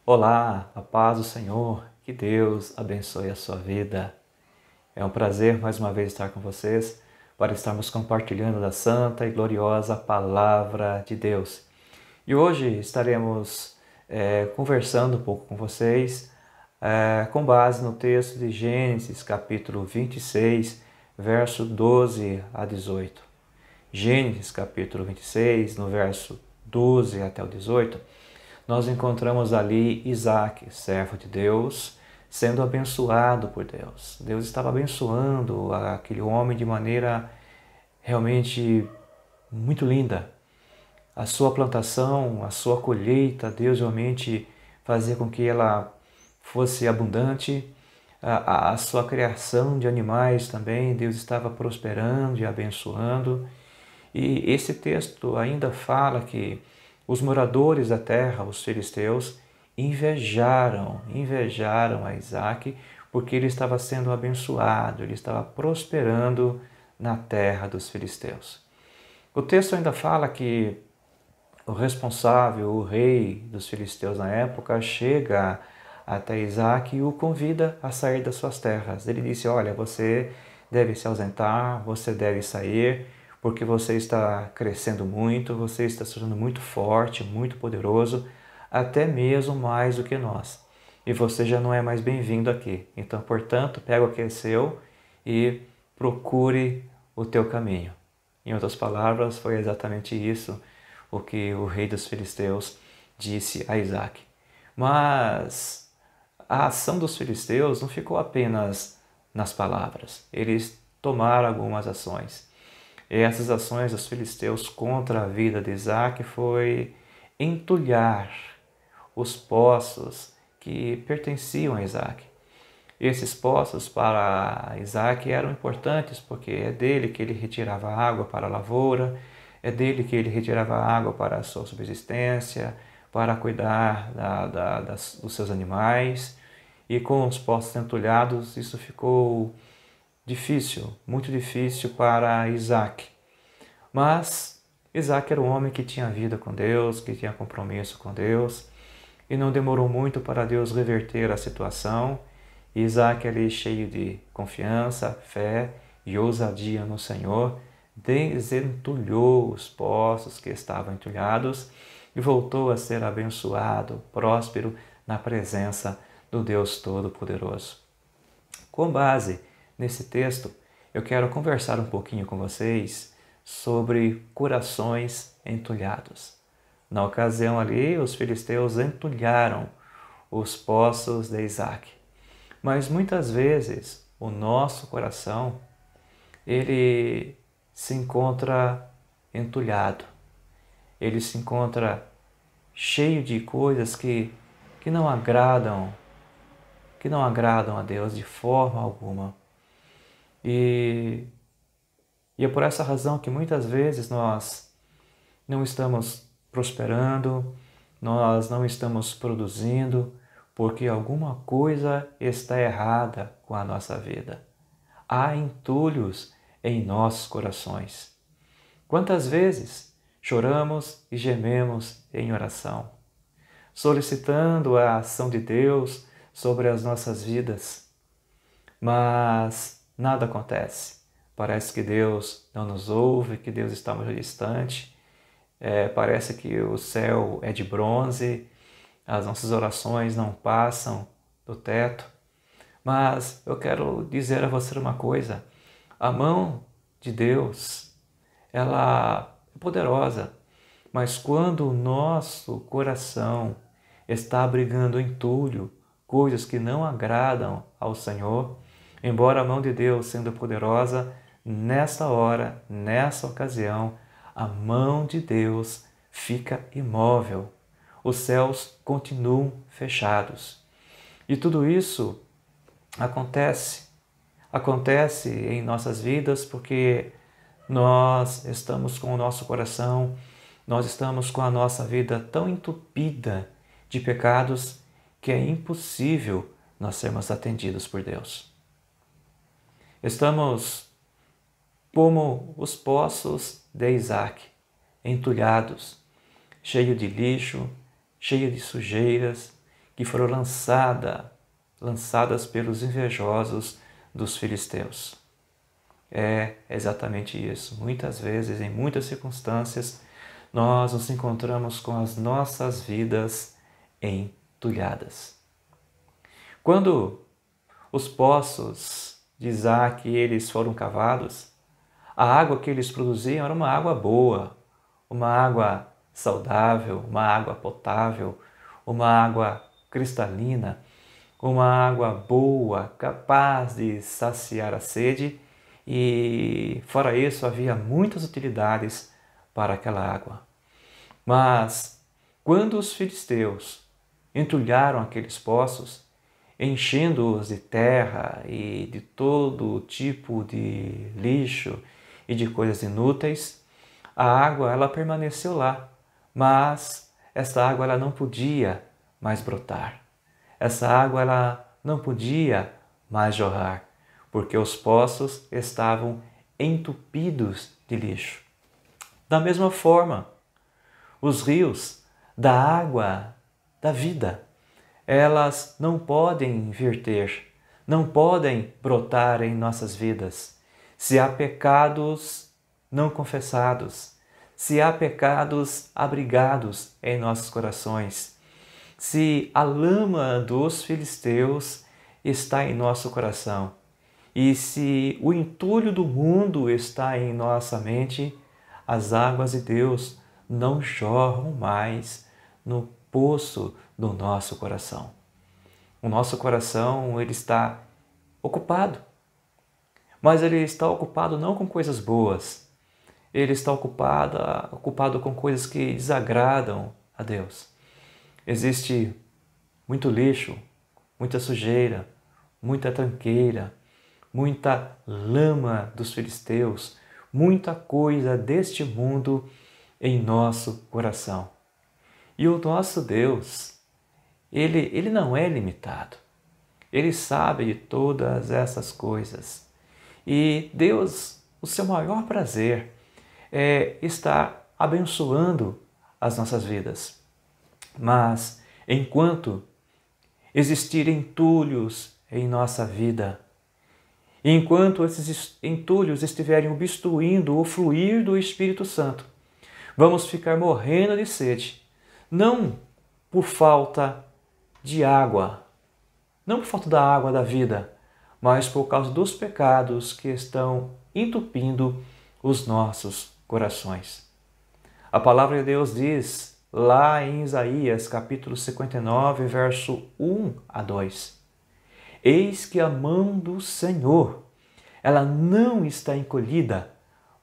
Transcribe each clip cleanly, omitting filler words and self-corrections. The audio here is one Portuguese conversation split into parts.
Olá, a paz do Senhor, que Deus abençoe a sua vida. É um prazer mais uma vez estar com vocês para estarmos compartilhando da santa e gloriosa Palavra de Deus. E hoje estaremos conversando um pouco com vocês com base no texto de Gênesis capítulo 26, verso 12 a 18. Gênesis capítulo 26, no verso 12 até o 18, nós encontramos ali Isaac, servo de Deus, sendo abençoado por Deus. Deus estava abençoando aquele homem de maneira realmente muito linda. A sua plantação, a sua colheita, Deus realmente fazia com que ela fosse abundante. A sua criação de animais também, Deus estava prosperando e abençoando. E esse texto ainda fala que os moradores da terra, os filisteus, invejaram a Isaac porque ele estava sendo abençoado, ele estava prosperando na terra dos filisteus. O texto ainda fala que o responsável, o rei dos filisteus na época, chega até Isaac e o convida a sair das suas terras. Ele disse: olha, você deve se ausentar, você deve sair, porque você está crescendo muito, você está se tornando muito forte, muito poderoso, até mesmo mais do que nós. E você já não é mais bem-vindo aqui. Então, portanto, pega o que é seu e procure o teu caminho. Em outras palavras, foi exatamente isso o que o rei dos filisteus disse a Isaac. Mas a ação dos filisteus não ficou apenas nas palavras. Eles tomaram algumas ações. E essas ações dos filisteus contra a vida de Isaac foi entulhar os poços que pertenciam a Isaac. Esses poços para Isaac eram importantes porque é dele que ele retirava água para a lavoura, é dele que ele retirava água para a sua subsistência, para cuidar dos seus animais. E com os poços entulhados, isso ficou difícil, muito difícil para Isaac. Mas Isaac era um homem que tinha vida com Deus, que tinha compromisso com Deus, e não demorou muito para Deus reverter a situação. Isaac, ali cheio de confiança, fé e ousadia no Senhor, desentulhou os poços que estavam entulhados e voltou a ser abençoado, próspero na presença do Deus Todo-Poderoso. Com base nesse texto, eu quero conversar um pouquinho com vocês sobre corações entulhados. Na ocasião ali, os filisteus entulharam os poços de Isaac. Mas muitas vezes o nosso coração, ele se encontra entulhado. Ele se encontra cheio de coisas que não agradam, a Deus de forma alguma. E é por essa razão que muitas vezes nós não estamos prosperando, nós não estamos produzindo, porque alguma coisa está errada com a nossa vida. Há entulhos em nossos corações. Quantas vezes choramos e gememos em oração, solicitando a ação de Deus sobre as nossas vidas, mas nada acontece. Parece que Deus não nos ouve, que Deus está muito distante. Parece que o céu é de bronze, as nossas orações não passam do teto. Mas eu quero dizer a você uma coisa: a mão de Deus, ela é poderosa, mas quando o nosso coração está abrigando entulho, coisas que não agradam ao Senhor, embora a mão de Deus sendo poderosa, nessa hora, nessa ocasião, a mão de Deus fica imóvel. Os céus continuam fechados. E tudo isso acontece em nossas vidas porque nós estamos com o nosso coração, nós estamos com a nossa vida tão entupida de pecados que é impossível nós sermos atendidos por Deus. Estamos como os poços de Isaac, entulhados, cheio de lixo, cheio de sujeiras, que foram lançadas pelos invejosos dos filisteus. É exatamente isso. Muitas vezes, em muitas circunstâncias, nós nos encontramos com as nossas vidas entulhadas. Quando os poços de Isaac eles foram cavados, a água que eles produziam era uma água boa, uma água saudável, uma água potável, uma água cristalina, uma água boa, capaz de saciar a sede, e fora isso havia muitas utilidades para aquela água. Mas quando os filisteus entulharam aqueles poços, enchendo-os de terra e de todo tipo de lixo e de coisas inúteis, a água ela permaneceu lá, mas essa água ela não podia mais brotar. Essa água ela não podia mais jorrar, porque os poços estavam entupidos de lixo. Da mesma forma, os rios da água da vida, elas não podem verter, não podem brotar em nossas vidas, se há pecados não confessados, se há pecados abrigados em nossos corações, se a lama dos filisteus está em nosso coração e se o entulho do mundo está em nossa mente, as águas de Deus não jorram mais no poço do nosso coração. O nosso coração ele está ocupado, mas ele está ocupado não com coisas boas, ele está ocupado com coisas que desagradam a Deus. Existe muito lixo, muita sujeira, muita tranqueira, muita lama dos filisteus, muita coisa deste mundo em nosso coração. E o nosso Deus, Ele não é limitado. Ele sabe de todas essas coisas. E Deus, o seu maior prazer é estar abençoando as nossas vidas. Mas enquanto existirem entulhos em nossa vida, enquanto esses entulhos estiverem obstruindo o fluir do Espírito Santo, vamos ficar morrendo de sede, não por falta de água, não por falta da água da vida, mas por causa dos pecados que estão entupindo os nossos corações. A palavra de Deus diz lá em Isaías, capítulo 59, verso 1 a 2: Eis que a mão do Senhor, ela não está encolhida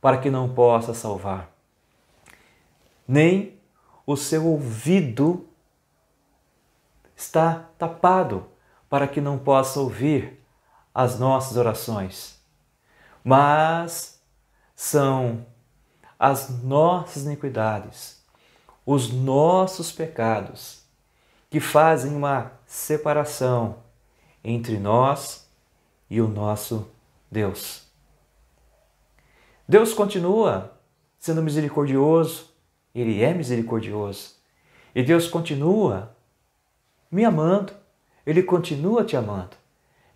para que não possa salvar, nem o seu ouvido está tapado para que não possa ouvir as nossas orações, mas são as nossas iniquidades, os nossos pecados, que fazem uma separação entre nós e o nosso Deus. Deus continua sendo misericordioso, Ele é misericordioso, e Deus continua me amando, Ele continua te amando,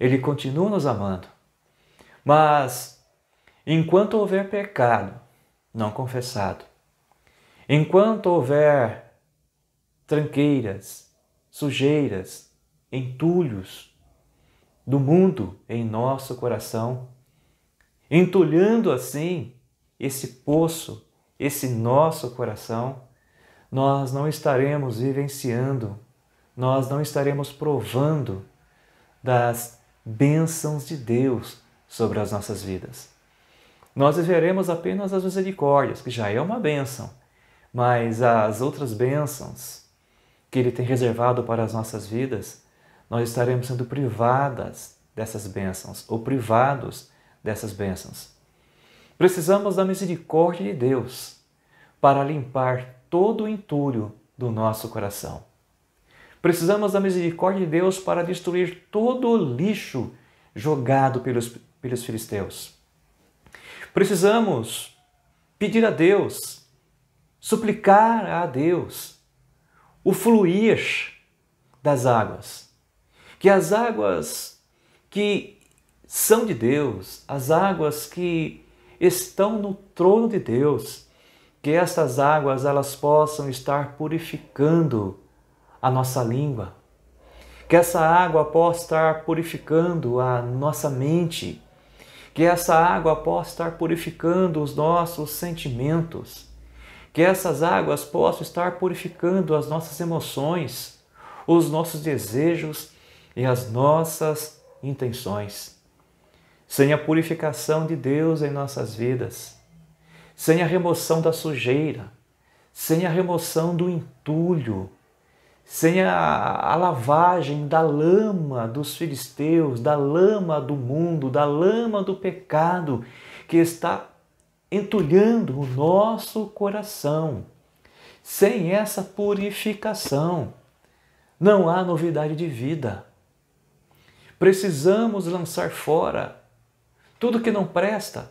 Ele continua nos amando. Mas enquanto houver pecado não confessado, enquanto houver tranqueiras, sujeiras, entulhos do mundo em nosso coração, entulhando assim esse poço, esse nosso coração, nós não estaremos vivenciando, nós não estaremos provando das bênçãos de Deus sobre as nossas vidas. Nós viveremos apenas as misericórdias, que já é uma bênção, mas as outras bênçãos que Ele tem reservado para as nossas vidas, nós estaremos sendo privadas dessas bênçãos, ou privados dessas bênçãos. Precisamos da misericórdia de Deus para limpar todo o entulho do nosso coração. Precisamos da misericórdia de Deus para destruir todo o lixo jogado pelos filisteus. Precisamos pedir a Deus, suplicar a Deus o fluir das águas. Que as águas que são de Deus, as águas que estão no trono de Deus, que estas águas elas possam estar purificando a nossa língua, que essa água possa estar purificando a nossa mente, que essa água possa estar purificando os nossos sentimentos, que essas águas possam estar purificando as nossas emoções, os nossos desejos e as nossas intenções. Sem a purificação de Deus em nossas vidas, sem a remoção da sujeira, sem a remoção do entulho, sem a lavagem da lama dos filisteus, da lama do mundo, da lama do pecado que está entulhando o nosso coração. Sem essa purificação, não há novidade de vida. Precisamos lançar fora tudo que não presta,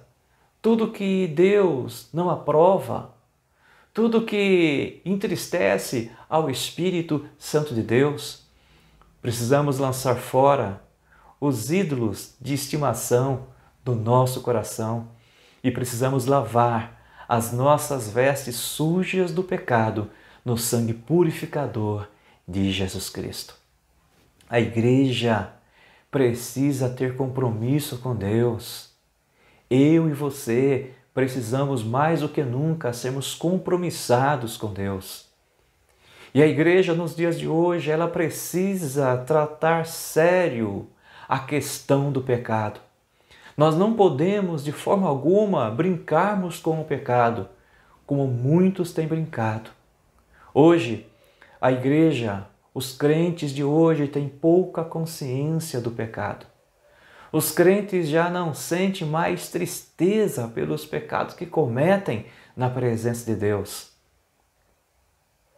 tudo que Deus não aprova, tudo que entristece ao Espírito Santo de Deus. Precisamos lançar fora os ídolos de estimação do nosso coração e precisamos lavar as nossas vestes sujas do pecado no sangue purificador de Jesus Cristo. A igreja precisa ter compromisso com Deus. Eu e você precisamos mais do que nunca sermos compromissados com Deus. E a igreja nos dias de hoje, ela precisa tratar sério a questão do pecado. Nós não podemos de forma alguma brincarmos com o pecado, como muitos têm brincado. Hoje, a igreja, os crentes de hoje têm pouca consciência do pecado. Os crentes já não sentem mais tristeza pelos pecados que cometem na presença de Deus.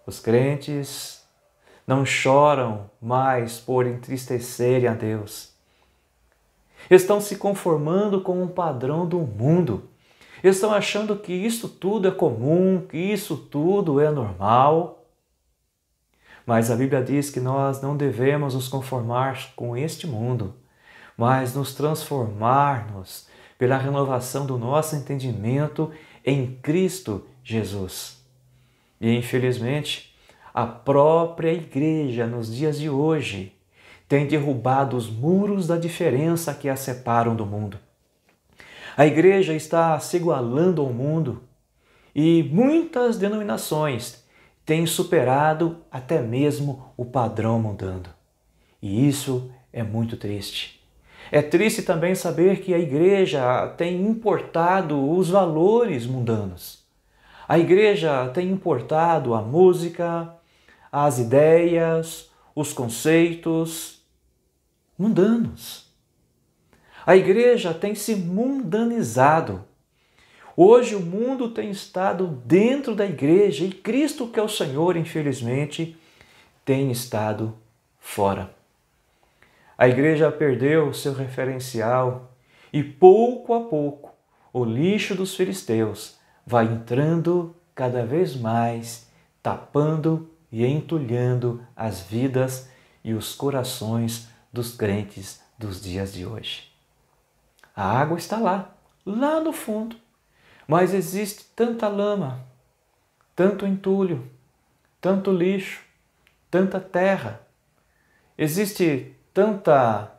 Os crentes não choram mais por entristecerem a Deus. Estão se conformando com o padrão do mundo. Estão achando que isso tudo é comum, que isso tudo é normal. Mas a Bíblia diz que nós não devemos nos conformar com este mundo, mas nos transformarmos pela renovação do nosso entendimento em Cristo Jesus. E infelizmente, a própria igreja nos dias de hoje tem derrubado os muros da diferença que a separam do mundo. A igreja está se igualando ao mundo e muitas denominações têm superado até mesmo o padrão mundano. E isso é muito triste. É triste também saber que a igreja tem importado os valores mundanos. A igreja tem importado a música, as ideias, os conceitos mundanos. A igreja tem se mundanizado. Hoje o mundo tem estado dentro da igreja e Cristo, que é o Senhor, infelizmente, tem estado fora. A igreja perdeu seu referencial e pouco a pouco o lixo dos filisteus vai entrando cada vez mais, tapando e entulhando as vidas e os corações dos crentes dos dias de hoje. A água está lá no fundo, mas existe tanta lama, tanto entulho, tanto lixo, tanta terra. Existe tanta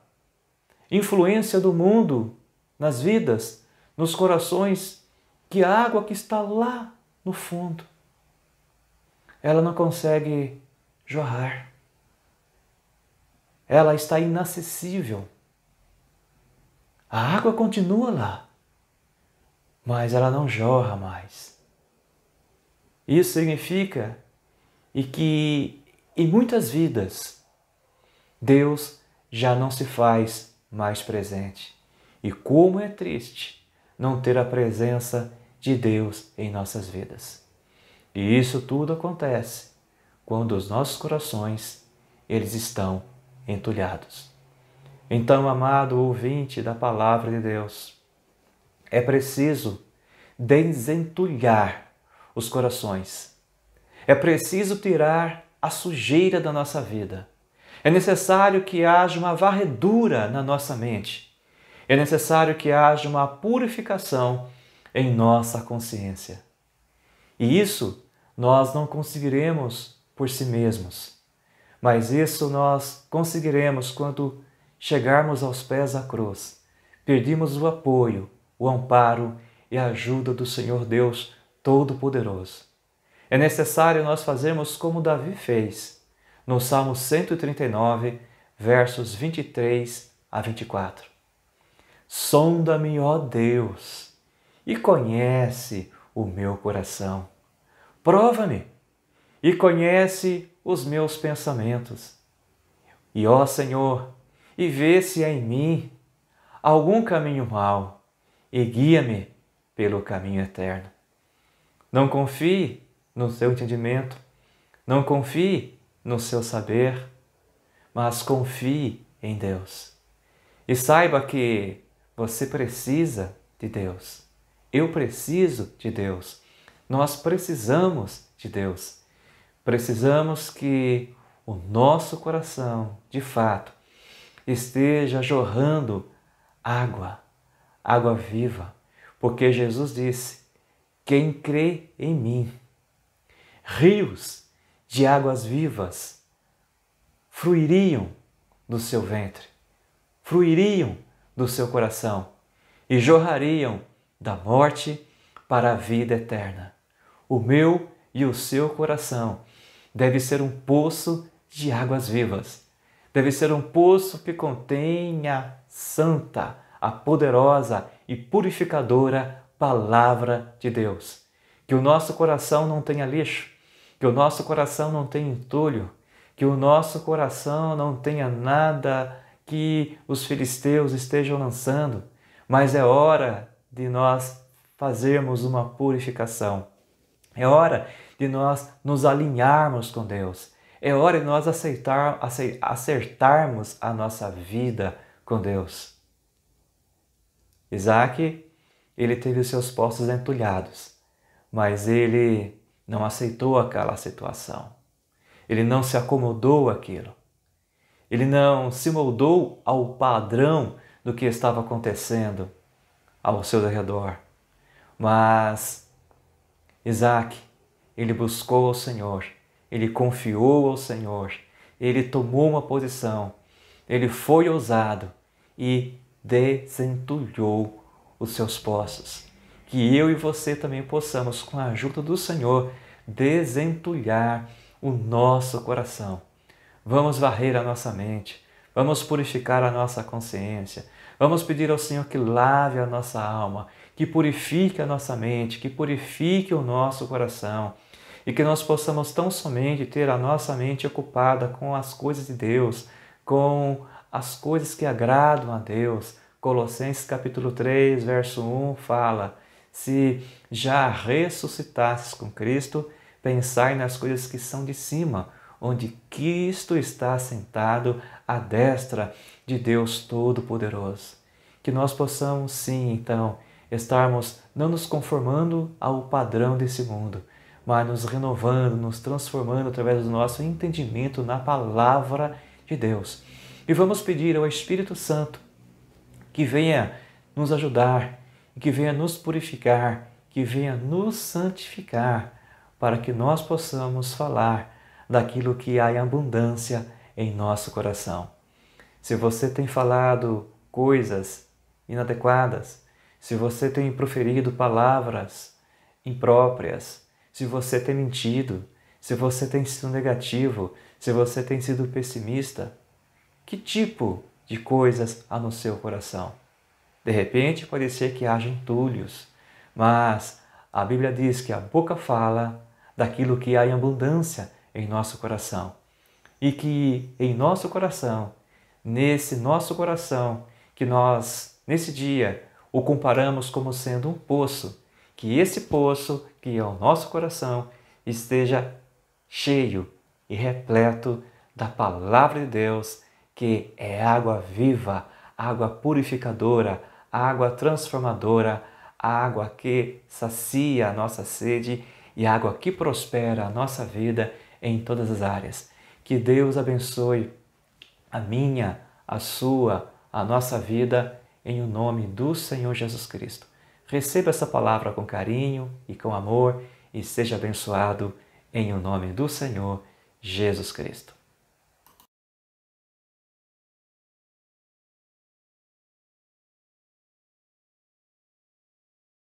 influência do mundo nas vidas, nos corações, que a água que está lá no fundo, ela não consegue jorrar. Ela está inacessível. A água continua lá, mas ela não jorra mais. Isso significa que em muitas vidas Deus já não se faz mais presente. E como é triste não ter a presença de Deus em nossas vidas. E isso tudo acontece quando os nossos corações eles estão entulhados. Então, amado ouvinte da palavra de Deus, é preciso desentulhar os corações. É preciso tirar a sujeira da nossa vida. É necessário que haja uma varredura na nossa mente. É necessário que haja uma purificação em nossa consciência. E isso nós não conseguiremos por si mesmos, mas isso nós conseguiremos quando chegarmos aos pés da cruz, pedirmos o apoio, o amparo e a ajuda do Senhor Deus Todo-Poderoso. É necessário nós fazermos como Davi fez, no Salmo 139, versos 23 a 24. Sonda-me, ó Deus, e conhece o meu coração. Prova-me e conhece os meus pensamentos. E, ó Senhor, e vê se há em mim algum caminho mau e guia-me pelo caminho eterno. Não confie no seu entendimento, não confie no seu saber, mas confie em Deus. E saiba que você precisa de Deus. Eu preciso de Deus. Nós precisamos de Deus. Precisamos que o nosso coração, de fato, esteja jorrando água, água viva, porque Jesus disse: quem crê em mim, rios de águas vivas fluiriam do seu ventre, fluiriam do seu coração e jorrariam da morte para a vida eterna. O meu e o seu coração deve ser um poço de águas vivas. Deve ser um poço que contenha santa, a poderosa e purificadora Palavra de Deus. Que o nosso coração não tenha lixo, que o nosso coração não tenha entulho, que o nosso coração não tenha nada que os filisteus estejam lançando, mas é hora de nós fazermos uma purificação. É hora de nós nos alinharmos com Deus. É hora de nós acertarmos a nossa vida com Deus. Isaac, ele teve os seus poços entulhados, mas ele não aceitou aquela situação. Ele não se acomodou àquilo. Ele não se moldou ao padrão do que estava acontecendo ao seu redor. Mas Isaac, ele buscou ao Senhor, ele confiou ao Senhor, ele tomou uma posição, ele foi ousado e desentulhou os seus poços. Que eu e você também possamos, com a ajuda do Senhor, desentulhar o nosso coração. Vamos varrer a nossa mente, vamos purificar a nossa consciência, vamos pedir ao Senhor que lave a nossa alma, que purifique a nossa mente, que purifique o nosso coração e que nós possamos tão somente ter a nossa mente ocupada com as coisas de Deus, com as coisas que agradam a Deus. Colossenses capítulo 3, verso 1 fala: se já ressuscitastes com Cristo, pensai nas coisas que são de cima, onde Cristo está sentado à destra de Deus Todo-Poderoso. Que nós possamos sim, então, estarmos não nos conformando ao padrão desse mundo, mas nos renovando, nos transformando através do nosso entendimento na Palavra de Deus. E vamos pedir ao Espírito Santo que venha nos ajudar, que venha nos purificar, que venha nos santificar, para que nós possamos falar daquilo que há em abundância em nosso coração. Se você tem falado coisas inadequadas, se você tem proferido palavras impróprias, se você tem mentido, se você tem sido negativo, se você tem sido pessimista, que tipo de coisas há no seu coração? De repente pode ser que haja entulhos, mas a Bíblia diz que a boca fala daquilo que há em abundância em nosso coração. E que em nosso coração, nesse nosso coração, que nós, nesse dia, o comparamos como sendo um poço, que esse poço, que é o nosso coração, esteja cheio e repleto da Palavra de Deus, que é água viva, água purificadora, água transformadora, água que sacia a nossa sede e água que prospera a nossa vida em todas as áreas. Que Deus abençoe a minha, a sua, a nossa vida, em o nome do Senhor Jesus Cristo. Receba essa palavra com carinho e com amor e seja abençoado em o nome do Senhor Jesus Cristo.